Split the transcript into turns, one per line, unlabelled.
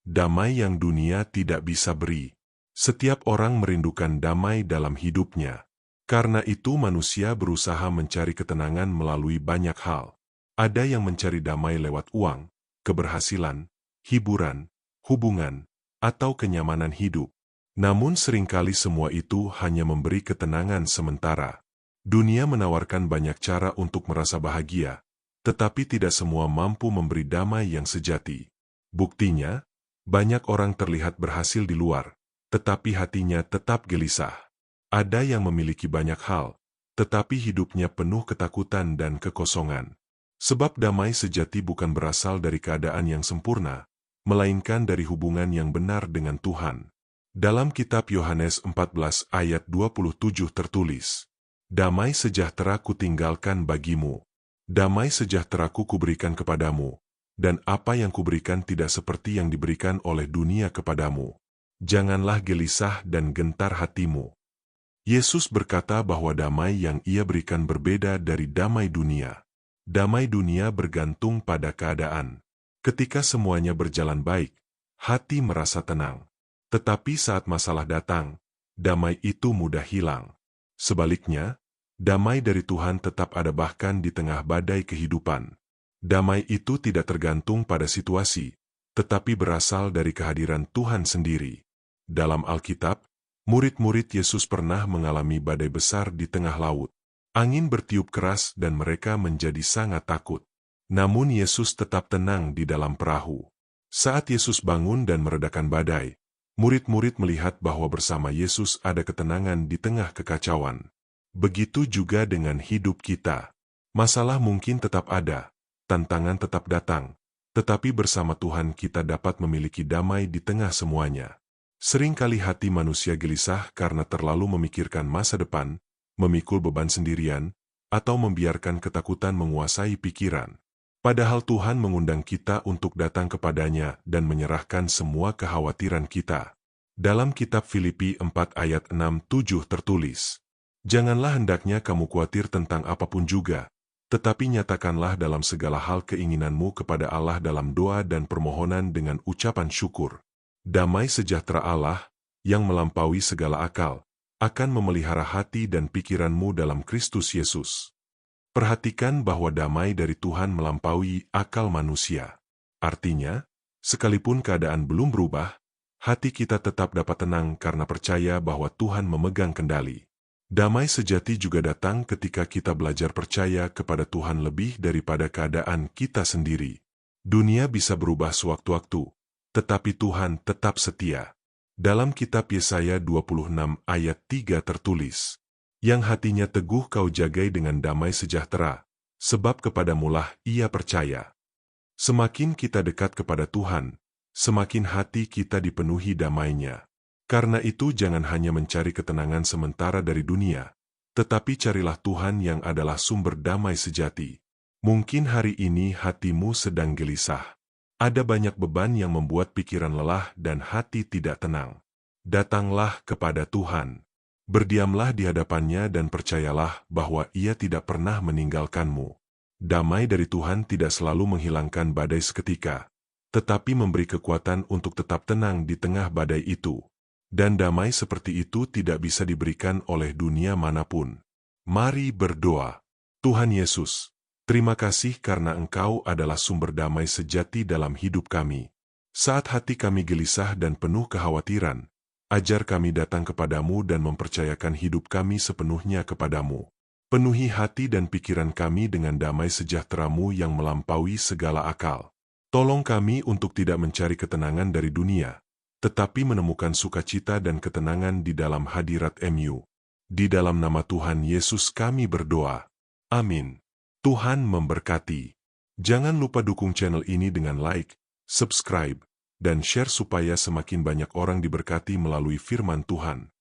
damai yang dunia tidak bisa beri. Setiap orang merindukan damai dalam hidupnya. Karena itu manusia berusaha mencari ketenangan melalui banyak hal. Ada yang mencari damai lewat uang, keberhasilan, hiburan, hubungan, atau kenyamanan hidup. Namun seringkali semua itu hanya memberi ketenangan sementara. Dunia menawarkan banyak cara untuk merasa bahagia, tetapi tidak semua mampu memberi damai yang sejati. Buktinya, banyak orang terlihat berhasil di luar, tetapi hatinya tetap gelisah. Ada yang memiliki banyak hal, tetapi hidupnya penuh ketakutan dan kekosongan. Sebab damai sejati bukan berasal dari keadaan yang sempurna, melainkan dari hubungan yang benar dengan Tuhan. Dalam kitab Yohanes 14 ayat 27 tertulis, "Damai sejahtera kutinggalkan bagimu, damai sejahteraku kuberikan kepadamu, dan apa yang kuberikan tidak seperti yang diberikan oleh dunia kepadamu. Janganlah gelisah dan gentar hatimu." Yesus berkata bahwa damai yang Ia berikan berbeda dari damai dunia. Damai dunia bergantung pada keadaan. Ketika semuanya berjalan baik, hati merasa tenang. Tetapi saat masalah datang, damai itu mudah hilang. Sebaliknya, damai dari Tuhan tetap ada bahkan di tengah badai kehidupan. Damai itu tidak tergantung pada situasi, tetapi berasal dari kehadiran Tuhan sendiri. Dalam Alkitab, murid-murid Yesus pernah mengalami badai besar di tengah laut. Angin bertiup keras dan mereka menjadi sangat takut. Namun Yesus tetap tenang di dalam perahu. Saat Yesus bangun dan meredakan badai, murid-murid melihat bahwa bersama Yesus ada ketenangan di tengah kekacauan. Begitu juga dengan hidup kita. Masalah mungkin tetap ada, tantangan tetap datang, tetapi bersama Tuhan kita dapat memiliki damai di tengah semuanya. Seringkali hati manusia gelisah karena terlalu memikirkan masa depan, memikul beban sendirian, atau membiarkan ketakutan menguasai pikiran. Padahal Tuhan mengundang kita untuk datang kepadanya dan menyerahkan semua kekhawatiran kita. Dalam kitab Filipi 4 ayat 6-7 tertulis, "Janganlah hendaknya kamu khawatir tentang apapun juga, tetapi nyatakanlah dalam segala hal keinginanmu kepada Allah dalam doa dan permohonan dengan ucapan syukur. Damai sejahtera Allah, yang melampaui segala akal, akan memelihara hati dan pikiranmu dalam Kristus Yesus." Perhatikan bahwa damai dari Tuhan melampaui akal manusia. Artinya, sekalipun keadaan belum berubah, hati kita tetap dapat tenang karena percaya bahwa Tuhan memegang kendali. Damai sejati juga datang ketika kita belajar percaya kepada Tuhan lebih daripada keadaan kita sendiri. Dunia bisa berubah sewaktu-waktu, tetapi Tuhan tetap setia. Dalam kitab Yesaya 26 ayat 3 tertulis, "Yang hatinya teguh kau jagai dengan damai sejahtera, sebab kepadamulah ia percaya." Semakin kita dekat kepada Tuhan, semakin hati kita dipenuhi damai-Nya. Karena itu jangan hanya mencari ketenangan sementara dari dunia, tetapi carilah Tuhan yang adalah sumber damai sejati. Mungkin hari ini hatimu sedang gelisah. Ada banyak beban yang membuat pikiran lelah dan hati tidak tenang. Datanglah kepada Tuhan. Berdiamlah di hadapannya dan percayalah bahwa Ia tidak pernah meninggalkanmu. Damai dari Tuhan tidak selalu menghilangkan badai seketika, tetapi memberi kekuatan untuk tetap tenang di tengah badai itu. Dan damai seperti itu tidak bisa diberikan oleh dunia manapun. Mari berdoa. Tuhan Yesus, terima kasih karena Engkau adalah sumber damai sejati dalam hidup kami. Saat hati kami gelisah dan penuh kekhawatiran, ajar kami datang kepadamu dan mempercayakan hidup kami sepenuhnya kepadamu. Penuhi hati dan pikiran kami dengan damai sejahtera-Mu yang melampaui segala akal. Tolong kami untuk tidak mencari ketenangan dari dunia, tetapi menemukan sukacita dan ketenangan di dalam hadirat-Mu. Di dalam nama Tuhan Yesus kami berdoa. Amin. Tuhan memberkati. Jangan lupa dukung channel ini dengan like, subscribe, dan share supaya semakin banyak orang diberkati melalui firman Tuhan.